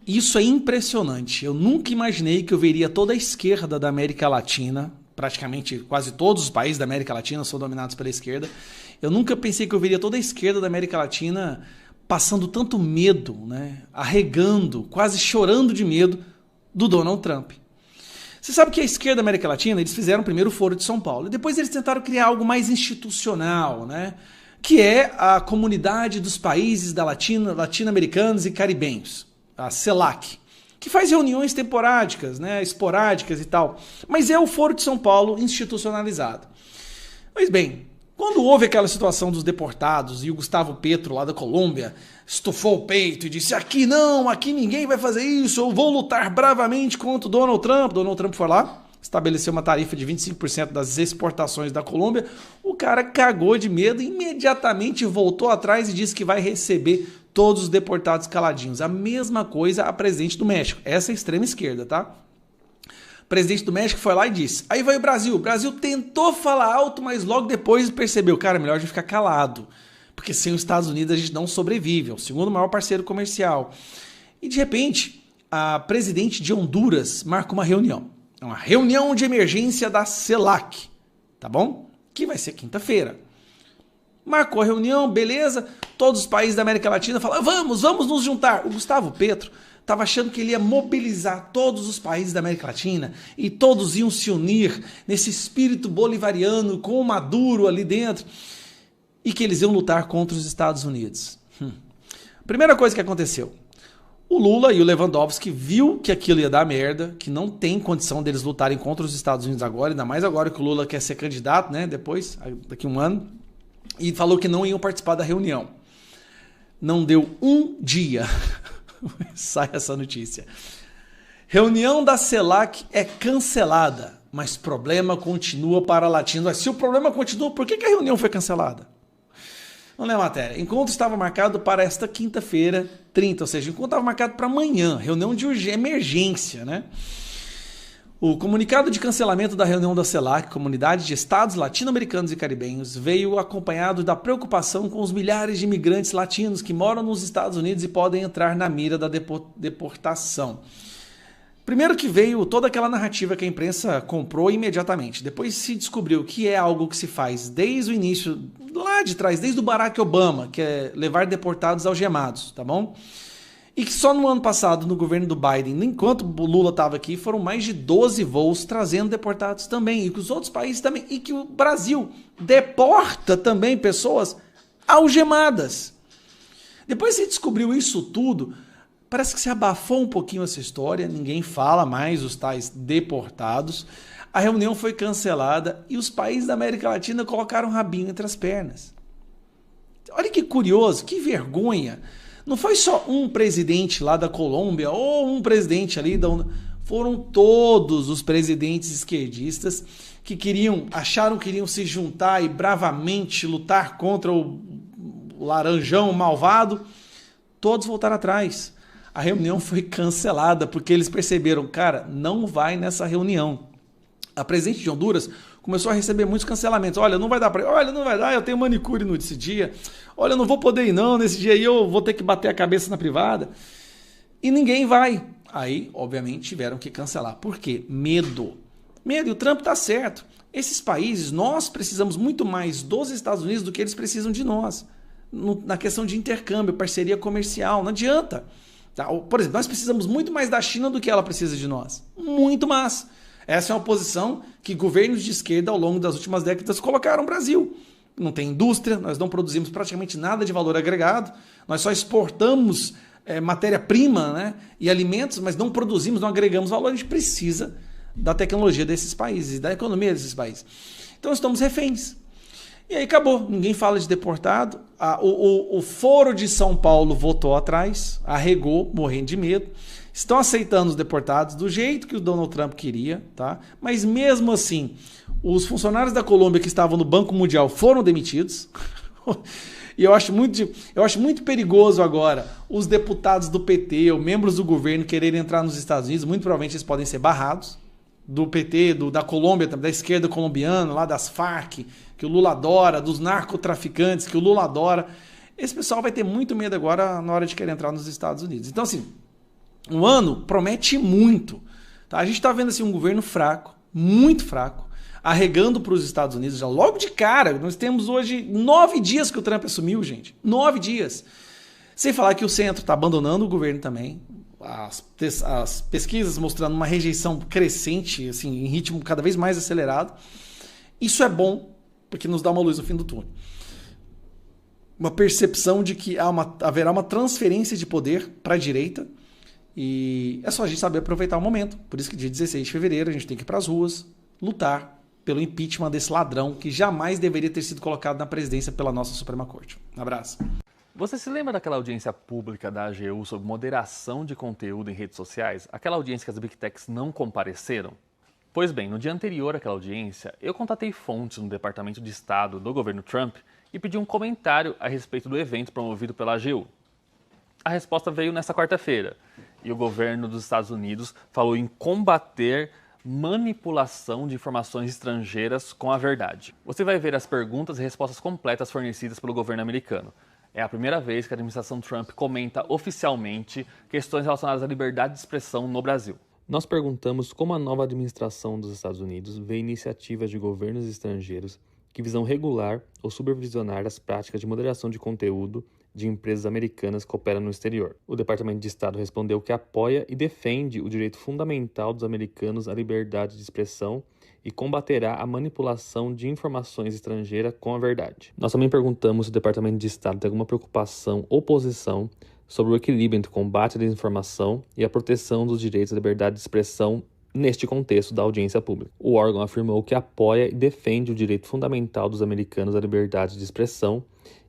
Isso é impressionante. Eu nunca imaginei que eu veria toda a esquerda da América Latina, praticamente quase todos os países da América Latina são dominados pela esquerda. Eu nunca pensei que eu veria toda a esquerda da América Latina passando tanto medo, né? Arregando, quase chorando de medo do Donald Trump. Você sabe que a esquerda da América Latina, eles fizeram primeiro o Foro de São Paulo, e depois eles tentaram criar algo mais institucional, né? Que é a Comunidade dos Países Latino-Americanos e Caribenhos, a CELAC, que faz reuniões temporáticas, né, esporádicas e tal, mas é o Foro de São Paulo institucionalizado. Pois bem, quando houve aquela situação dos deportados e o Gustavo Petro, lá da Colômbia, estufou o peito e disse: aqui não, aqui ninguém vai fazer isso, eu vou lutar bravamente contra o Donald Trump. Donald Trump foi lá, estabeleceu uma tarifa de 25% das exportações da Colômbia, o cara cagou de medo e imediatamente voltou atrás e disse que vai receber todos os deportados caladinhos. A mesma coisa a presidente do México, essa é a extrema esquerda, tá? O presidente do México foi lá e disse: aí vai o Brasil tentou falar alto, mas logo depois percebeu, cara, melhor a gente ficar calado, porque sem os Estados Unidos a gente não sobrevive, é o segundo maior parceiro comercial. E de repente, a presidente de Honduras marca uma reunião de emergência da CELAC, tá bom? Que vai ser quinta-feira. Marcou a reunião, beleza, todos os países da América Latina falaram: vamos nos juntar. O Gustavo Petro estava achando que ele ia mobilizar todos os países da América Latina e todos iam se unir nesse espírito bolivariano com o Maduro ali dentro e que eles iam lutar contra os Estados Unidos. Primeira coisa que aconteceu: o Lula e o Lewandowski viu que aquilo ia dar merda, que não tem condição deles lutarem contra os Estados Unidos agora, ainda mais agora que o Lula quer ser candidato, né, daqui a um ano, e falou que não iam participar da reunião. Não deu um dia, sai essa notícia. Reunião da CELAC é cancelada, mas problema continua para latinos. Se o problema continua, por que a reunião foi cancelada? Vamos ler a matéria. Encontro estava marcado para esta quinta-feira, 30, ou seja, o encontro estava marcado para amanhã, reunião de emergência, né? O comunicado de cancelamento da reunião da CELAC, Comunidade de Estados Latino-Americanos e Caribenhos, veio acompanhado da preocupação com os milhares de imigrantes latinos que moram nos Estados Unidos e podem entrar na mira da deportação. Primeiro que veio toda aquela narrativa que a imprensa comprou imediatamente. Depois se descobriu que é algo que se faz desde o início, lá de trás, desde o Barack Obama, que é levar deportados algemados, tá bom? E que só no ano passado, no governo do Biden, enquanto o Lula estava aqui, foram mais de 12 voos trazendo deportados também. E que os outros países também. E que o Brasil deporta também pessoas algemadas. Depois que se descobriu isso tudo, parece que se abafou um pouquinho essa história. Ninguém fala mais os tais deportados. A reunião foi cancelada e os países da América Latina colocaram o rabinho entre as pernas. Olha que curioso, que vergonha. Não foi só um presidente lá da Colômbia ou um presidente ali foram todos os presidentes esquerdistas que acharam que iriam se juntar e bravamente lutar contra o laranjão malvado. Todos voltaram atrás. A reunião foi cancelada porque eles perceberam, cara, não vai nessa reunião. A presidente de Honduras começou a receber muitos cancelamentos. Olha, não vai dar eu tenho manicure nesse dia. Olha, eu não vou poder ir não, nesse dia aí eu vou ter que bater a cabeça na privada. E ninguém vai. Aí, obviamente, tiveram que cancelar. Por quê? Medo. E o Trump tá certo. Esses países, nós precisamos muito mais dos Estados Unidos do que eles precisam de nós. Na questão de intercâmbio, parceria comercial, não adianta. Por exemplo, nós precisamos muito mais da China do que ela precisa de nós. Muito mais. Essa é uma posição que governos de esquerda ao longo das últimas décadas colocaram no Brasil. Não tem indústria, nós não produzimos praticamente nada de valor agregado, nós só exportamos matéria-prima, né, e alimentos, mas não produzimos, não agregamos valor. A gente precisa da tecnologia desses países, da economia desses países. Então estamos reféns. E aí acabou, ninguém fala de deportado. O Foro de São Paulo votou atrás, arregou, morrendo de medo. Estão aceitando os deportados do jeito que o Donald Trump queria, tá? Mas mesmo assim, os funcionários da Colômbia que estavam no Banco Mundial foram demitidos. E eu acho muito perigoso agora os deputados do PT ou membros do governo quererem entrar nos Estados Unidos. Muito provavelmente eles podem ser barrados. Do PT, da Colômbia, da esquerda colombiana, lá das Farc, que o Lula adora, dos narcotraficantes, que o Lula adora. Esse pessoal vai ter muito medo agora na hora de querer entrar nos Estados Unidos. Então, assim, Um ano promete muito. Tá? A gente está vendo assim, um governo fraco, muito fraco, arregando para os Estados Unidos já logo de cara. Nós temos hoje 9 dias que o Trump assumiu, gente. 9 dias. Sem falar que o centro está abandonando o governo também. As pesquisas mostrando uma rejeição crescente, assim, em ritmo cada vez mais acelerado. Isso é bom, porque nos dá uma luz no fim do túnel. Uma percepção de que haverá uma transferência de poder para a direita. E é só a gente saber aproveitar o momento. Por isso que dia 16 de fevereiro a gente tem que ir para as ruas lutar pelo impeachment desse ladrão que jamais deveria ter sido colocado na presidência pela nossa Suprema Corte. Um abraço. Você se lembra daquela audiência pública da AGU sobre moderação de conteúdo em redes sociais? Aquela audiência que as Big Techs não compareceram? Pois bem, no dia anterior àquela audiência, eu contatei fontes no Departamento de Estado do governo Trump e pedi um comentário a respeito do evento promovido pela AGU. A resposta veio nesta quarta-feira e o governo dos Estados Unidos falou em combater manipulação de informações estrangeiras com a verdade. Você vai ver as perguntas e respostas completas fornecidas pelo governo americano. É a primeira vez que a administração Trump comenta oficialmente questões relacionadas à liberdade de expressão no Brasil. Nós perguntamos como a nova administração dos Estados Unidos vê iniciativas de governos estrangeiros que visam regular ou supervisionar as práticas de moderação de conteúdo de empresas americanas que operam no exterior. O Departamento de Estado respondeu que apoia e defende o direito fundamental dos americanos à liberdade de expressão e combaterá a manipulação de informações estrangeiras com a verdade. Nós também perguntamos se o Departamento de Estado tem alguma preocupação ou posição sobre o equilíbrio entre o combate à desinformação e a proteção dos direitos à liberdade de expressão neste contexto da audiência pública. O órgão afirmou que apoia e defende o direito fundamental dos americanos à liberdade de expressão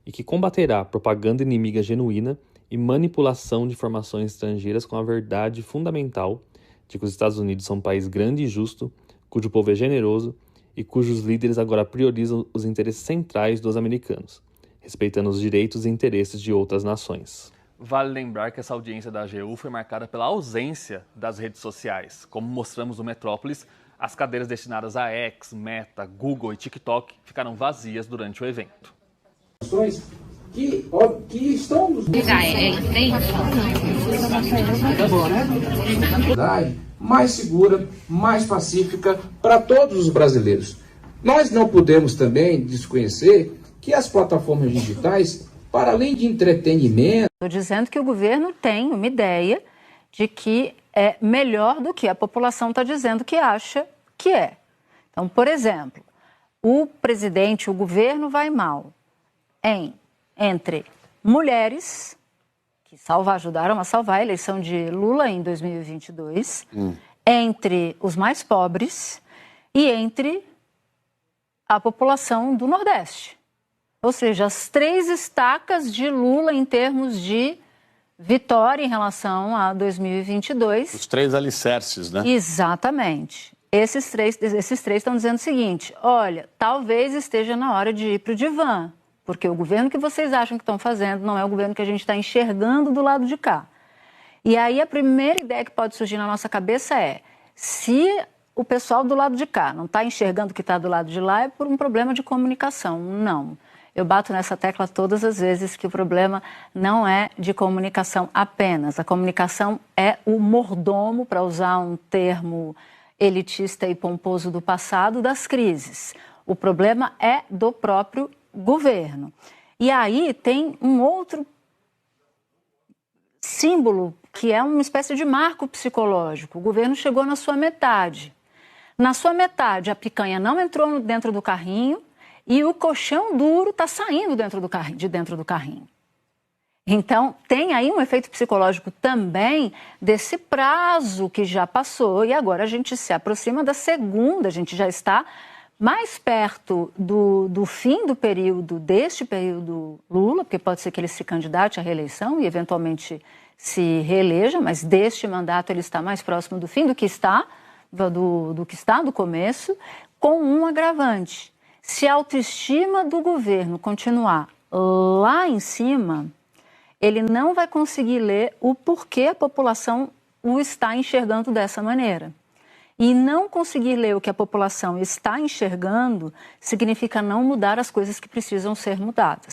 e que combaterá propaganda inimiga genuína e manipulação de informações estrangeiras com a verdade fundamental de que os Estados Unidos são um país grande e justo, cujo povo é generoso e cujos líderes agora priorizam os interesses centrais dos americanos, respeitando os direitos e interesses de outras nações. Vale lembrar que essa audiência da AGU foi marcada pela ausência das redes sociais. Como mostramos no Metrópolis, as cadeiras destinadas a X, Meta, Google e TikTok ficaram vazias durante o evento. Que estão nos mais segura, mais pacífica para todos os brasileiros. Nós não podemos também desconhecer que as plataformas digitais, para além de entretenimento... Estou dizendo que o governo tem uma ideia de que é melhor do que a população está dizendo que acha que é. Então, por exemplo, o presidente, o governo vai mal entre mulheres, que ajudaram a salvar a eleição de Lula em 2022, entre os mais pobres e entre a população do Nordeste. Ou seja, as 3 estacas de Lula em termos de vitória em relação a 2022. Os 3 alicerces, né? Exatamente. Esses três estão dizendo o seguinte: olha, talvez esteja na hora de ir para o divã, porque o governo que vocês acham que estão fazendo não é o governo que a gente está enxergando do lado de cá. E aí a primeira ideia que pode surgir na nossa cabeça é: se o pessoal do lado de cá não está enxergando o que está do lado de lá, é por um problema de comunicação. Não. Eu bato nessa tecla todas as vezes que o problema não é de comunicação apenas. A comunicação é o mordomo, para usar um termo elitista e pomposo do passado, das crises. O problema é do próprio governo. E aí tem um outro símbolo, que é uma espécie de marco psicológico. O governo chegou na sua metade. Na sua metade, a picanha não entrou dentro do carrinho e o colchão duro está saindo de dentro do carrinho. Então, tem aí um efeito psicológico também desse prazo que já passou e agora a gente se aproxima da segunda, a gente já está mais perto do fim do período, deste período Lula, porque pode ser que ele se candidate à reeleição e eventualmente se reeleja, mas deste mandato ele está mais próximo do fim do que está do começo, com um agravante. Se a autoestima do governo continuar lá em cima, ele não vai conseguir ler o porquê a população o está enxergando dessa maneira. E não conseguir ler o que a população está enxergando significa não mudar as coisas que precisam ser mudadas.